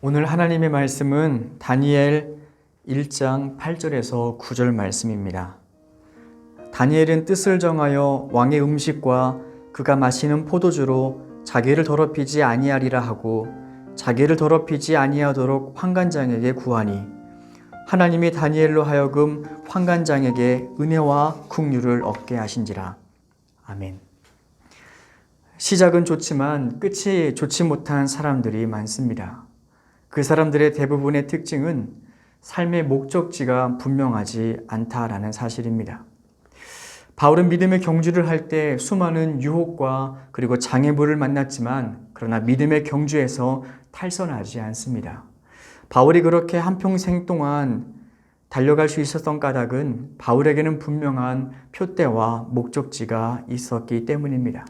오늘 하나님의 말씀은 다니엘 1장 8절에서 9절 말씀입니다. 다니엘은 뜻을 정하여 왕의 음식과 그가 마시는 포도주로 자기를 더럽히지 아니하리라 하고 자기를 더럽히지 아니하도록 환관장에게 구하니 하나님이 다니엘로 하여금 환관장에게 은혜와 긍휼을 얻게 하신지라. 아멘. 시작은 좋지만 끝이 좋지 못한 사람들이 많습니다. 그 사람들의 대부분의 특징은 삶의 목적지가 분명하지 않다라는 사실입니다. 바울은 믿음의 경주를 할 때 수많은 유혹과 그리고 장애물을 만났지만 그러나 믿음의 경주에서 탈선하지 않습니다. 바울이 그렇게 한평생 동안 달려갈 수 있었던 까닭은 바울에게는 분명한 표대와 목적지가 있었기 때문입니다.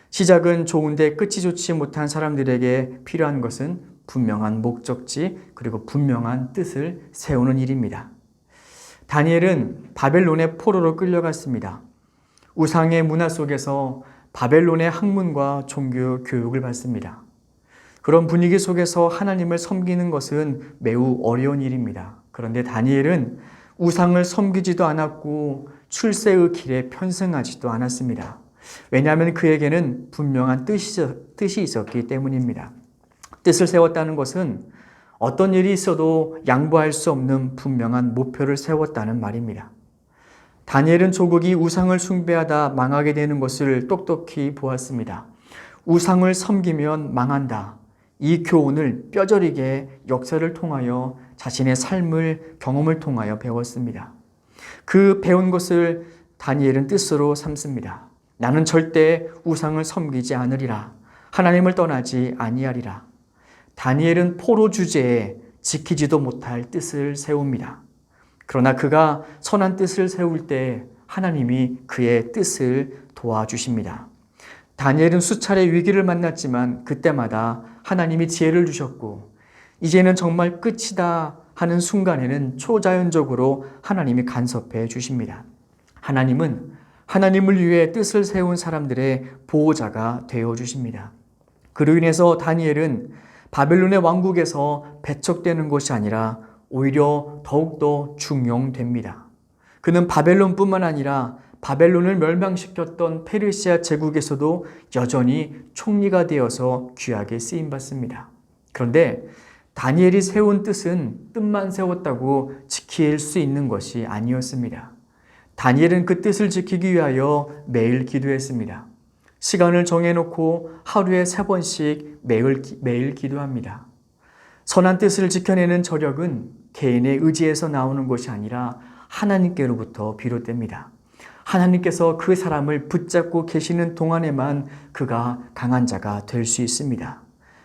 시작은 좋은데 끝이 좋지 못한 사람들에게 필요한 것은 분명한 목적지 그리고 분명한 뜻을 세우는 일입니다. 다니엘은 바벨론의 포로로 끌려갔습니다. 우상의 문화 속에서 바벨론의 학문과 종교 교육을 받습니다. 그런 분위기 속에서 하나님을 섬기는 것은 매우 어려운 일입니다. 그런데 다니엘은 우상을 섬기지도 않았고 출세의 길에 편승하지도 않았습니다. 왜냐하면 그에게는 분명한 뜻이 있었기 때문입니다. 뜻을 세웠다는 것은 어떤 일이 있어도 양보할 수 없는 분명한 목표를 세웠다는 말입니다. 다니엘은 조국이 우상을 숭배하다 망하게 되는 것을 똑똑히 보았습니다. 우상을 섬기면 망한다. 이 교훈을 뼈저리게 역사를 통하여 자신의 삶을 경험을 통하여 배웠습니다. 그 배운 것을 다니엘은 뜻으로 삼습니다. 나는 절대 우상을 섬기지 않으리라. 하나님을 떠나지 아니하리라. 다니엘은 포로 주제에 지키지도 못할 뜻을 세웁니다. 그러나 그가 선한 뜻을 세울 때 하나님이 그의 뜻을 도와주십니다. 다니엘은 수차례 위기를 만났지만 그때마다 하나님이 지혜를 주셨고 이제는 정말 끝이다 하는 순간에는 초자연적으로 하나님이 간섭해 주십니다. 하나님은 하나님을 위해 뜻을 세운 사람들의 보호자가 되어 주십니다. 그로 인해서 다니엘은 바벨론의 왕국에서 배척되는 것이 아니라 오히려 더욱더 중용됩니다. 그는 바벨론뿐만 아니라 바벨론을 멸망시켰던 페르시아 제국에서도 여전히 총리가 되어서 귀하게 쓰임받습니다. 그런데 다니엘이 세운 뜻은 뜻만 세웠다고 지킬 수 있는 것이 아니었습니다. 다니엘은 그 뜻을 지키기 위하여 매일 기도했습니다. 시간을 정해놓고 하루에 3번씩 매일 기도합니다. 선한 뜻을 지켜내는 저력은 개인의 의지에서 나오는 것이 아니라 하나님께로부터 비롯됩니다. 하나님께서 그 사람을 붙잡고 계시는 동안에만 그가 강한 자가 될 수 있습니다.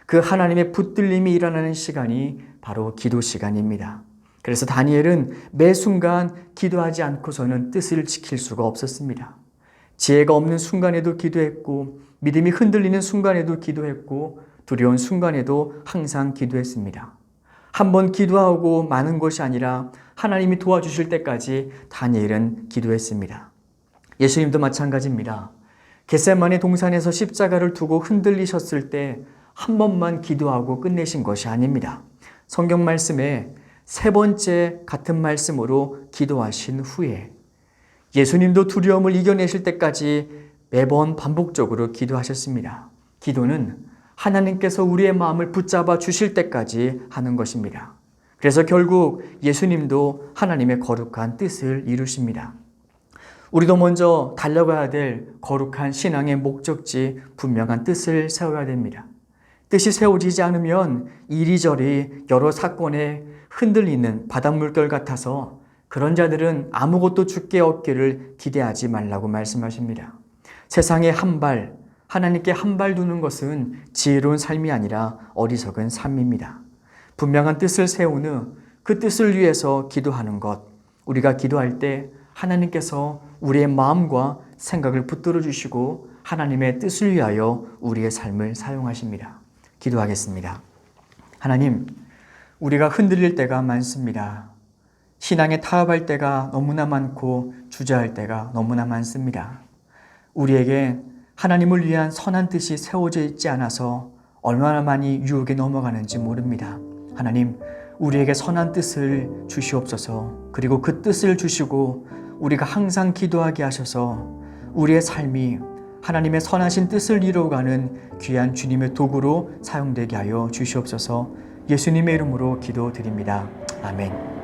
그 하나님의 붙들림이 일어나는 시간이 바로 기도 시간입니다. 그래서 다니엘은 매 순간 기도하지 않고서는 뜻을 지킬 수가 없었습니다. 지혜가 없는 순간에도 기도했고 믿음이 흔들리는 순간에도 기도했고 두려운 순간에도 항상 기도했습니다. 한번 기도하고 마는 것이 아니라 하나님이 도와주실 때까지 다니엘은 기도했습니다. 예수님도 마찬가지입니다. 겟세마네 동산에서 십자가를 두고 흔들리셨을 때 한 번만 기도하고 끝내신 것이 아닙니다. 성경 말씀에 3번째 같은 말씀으로 기도하신 후에 예수님도 두려움을 이겨내실 때까지 매번 반복적으로 기도하셨습니다. 기도는 하나님께서 우리의 마음을 붙잡아 주실 때까지 하는 것입니다. 그래서 결국 예수님도 하나님의 거룩한 뜻을 이루십니다. 우리도 먼저 달려가야 될 거룩한 신앙의 목적지, 분명한 뜻을 세워야 됩니다. 뜻이 세워지지 않으면 이리저리 여러 사건에 흔들리는 바닷물결 같아서 그런 자들은 아무것도 주께 얻기를 기대하지 말라고 말씀하십니다. 세상에 한 발, 하나님께 한 발 두는 것은 지혜로운 삶이 아니라 어리석은 삶입니다. 분명한 뜻을 세운 후 그 뜻을 위해서 기도하는 것, 우리가 기도할 때 하나님께서 우리의 마음과 생각을 붙들어 주시고 하나님의 뜻을 위하여 우리의 삶을 사용하십니다. 기도하겠습니다. 하나님, 우리가 흔들릴 때가 많습니다. 신앙에 타협할 때가 너무나 많고 주저할 때가 너무나 많습니다. 우리에게 하나님을 위한 선한 뜻이 세워져 있지 않아서 얼마나 많이 유혹에 넘어가는지 모릅니다. 하나님, 우리에게 선한 뜻을 주시옵소서. 그리고 그 뜻을 주시고 우리가 항상 기도하게 하셔서 우리의 삶이 하나님의 선하신 뜻을 이루어가는 귀한 주님의 도구로 사용되게 하여 주시옵소서. 예수님의 이름으로 기도드립니다. 아멘.